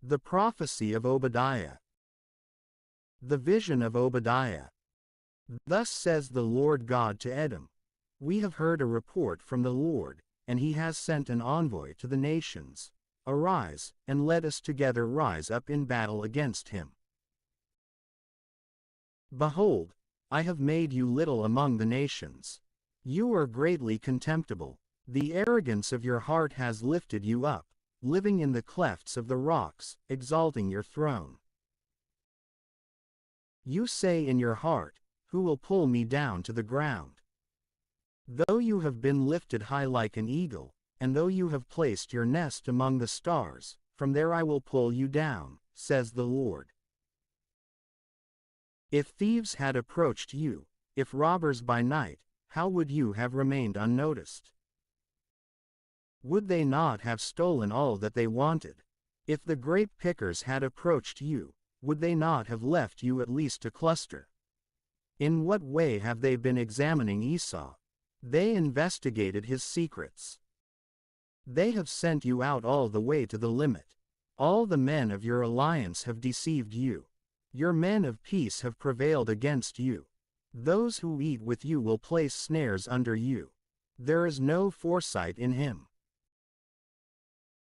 The prophecy of Obadiah. The vision of Obadiah. Thus says the Lord God to Edom: We have heard a report from the Lord, and he has sent an envoy to the nations. Arise, and let us together rise up in battle against him. Behold, I have made you little among the nations. You are greatly contemptible. The arrogance of your heart has lifted you up, living in the clefts of the rocks, exalting your throne. You say in your heart, Who will pull me down to the ground? Though you have been lifted high like an eagle, and though you have placed your nest among the stars, from there I will pull you down, says the Lord. If thieves had approached you, if robbers by night, how would you have remained unnoticed? Would they not have stolen all that they wanted? If the grape pickers had approached you, would they not have left you at least a cluster? In what way have they been examining Esau? They investigated his secrets. They have sent you out all the way to the limit. All the men of your alliance have deceived you. Your men of peace have prevailed against you. Those who eat with you will place snares under you. There is no foresight in him.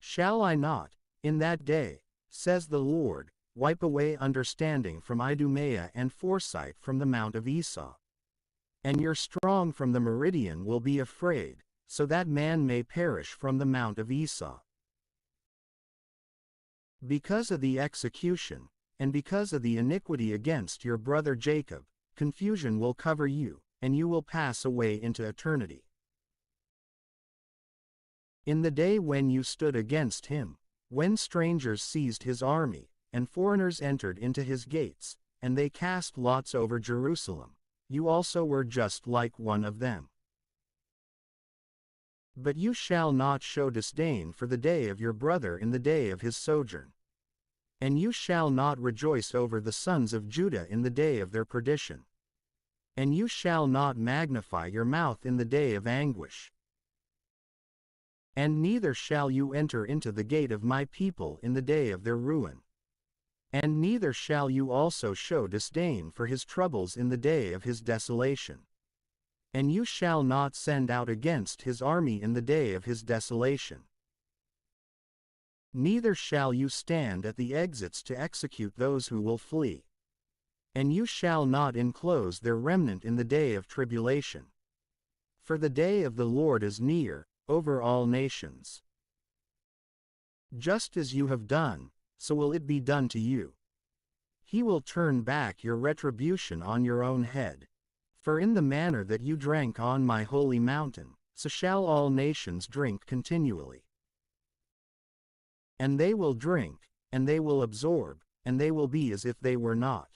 Shall I not, in that day, says the Lord, wipe away understanding from Idumea and foresight from the mount of Esau? And your strong from the meridian will be afraid, so that man may perish from the mount of Esau. Because of the execution, and because of the iniquity against your brother Jacob, confusion will cover you, and you will pass away into eternity. In the day when you stood against him, when strangers seized his army, and foreigners entered into his gates, and they cast lots over Jerusalem, you also were just like one of them. But you shall not show disdain for the day of your brother in the day of his sojourn. And you shall not rejoice over the sons of Judah in the day of their perdition. And you shall not magnify your mouth in the day of anguish. And neither shall you enter into the gate of my people in the day of their ruin. And neither shall you also show disdain for his troubles in the day of his desolation. And you shall not send out against his army in the day of his desolation. Neither shall you stand at the exits to execute those who will flee. And you shall not enclose their remnant in the day of tribulation. For the day of the Lord is near, over all nations. Just as you have done, so will it be done to you. He will turn back your retribution on your own head. For in the manner that you drank on my holy mountain, so shall all nations drink continually. And they will drink, and they will absorb, and they will be as if they were not.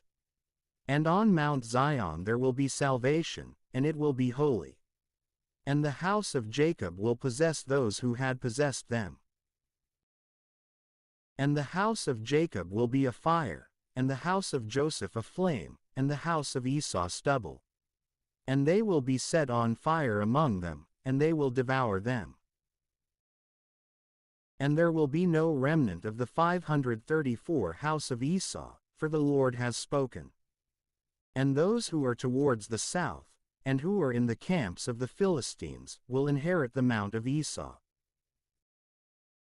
And on Mount Zion there will be salvation, and it will be holy. And the house of Jacob will possess those who had possessed them. And the house of Jacob will be a fire, and the house of Joseph a flame, and the house of Esau stubble. And they will be set on fire among them, and they will devour them. And there will be no remnant of the 534 house of Esau, for the Lord has spoken. And those who are towards the south, and who are in the camps of the Philistines, will inherit the mount of Esau.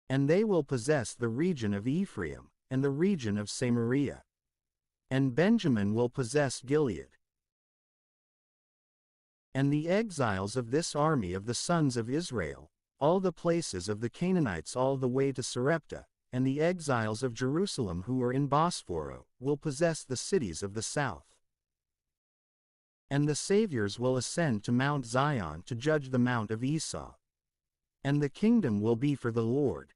And they will possess the region of Ephraim, and the region of Samaria. And Benjamin will possess Gilead. And the exiles of this army of the sons of Israel, all the places of the Canaanites all the way to Sarepta, and the exiles of Jerusalem who are in Bosphoro, will possess the cities of the south. And the saviors will ascend to Mount Zion to judge the mount of Esau. And the kingdom will be for the Lord,